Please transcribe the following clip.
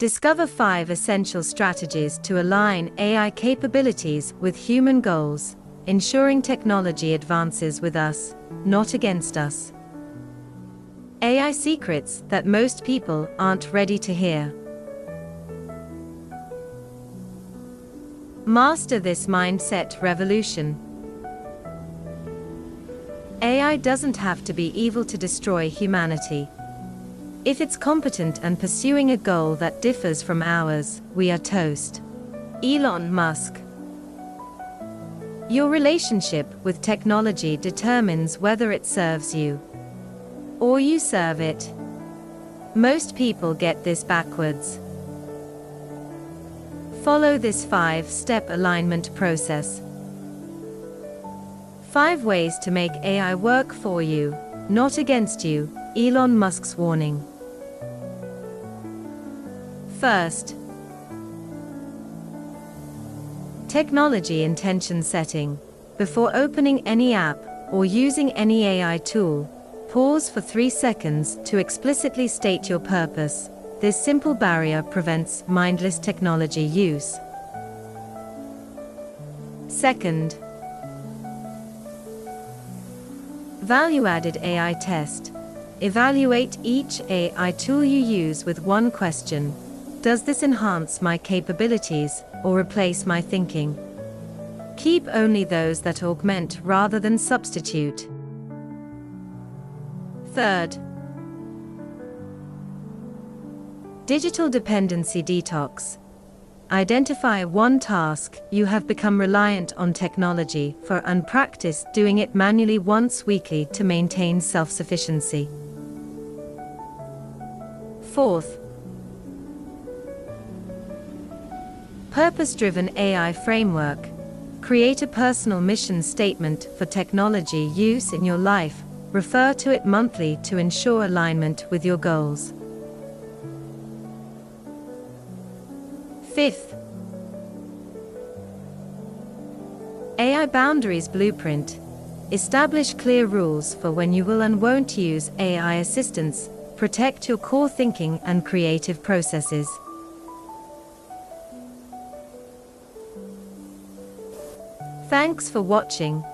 Discover 5 essential strategies to align AI capabilities with human goals, ensuring technology advances with us, not against us. AI secrets that most people aren't ready to hear. Master this mindset revolution. AI doesn't have to be evil to destroy humanity. If it's competent and pursuing a goal that differs from ours, we are toast. Elon Musk. Your relationship with technology determines whether it serves you or you serve it. Most people get this backwards. Follow this 5-step alignment process. 5 ways to make AI work for you, not against you. Elon Musk's warning. First, technology intention setting. Before opening any app or using any AI tool, pause for 3 seconds to explicitly state your purpose. This simple barrier prevents mindless technology use. Second, value-added AI test. Evaluate each AI tool you use with one question. Does this enhance my capabilities or replace my thinking? Keep only those that augment rather than substitute. Third, digital dependency detox. Identify one task you have become reliant on technology for and practice doing it manually once weekly to maintain self-sufficiency. Fourth, purpose-driven AI framework. Create a personal mission statement for technology use in your life. Refer to it monthly to ensure alignment with your goals. Fifth, AI boundaries blueprint. Establish clear rules for when you will and won't use AI assistance. Protect your core thinking and creative processes. Thanks for watching.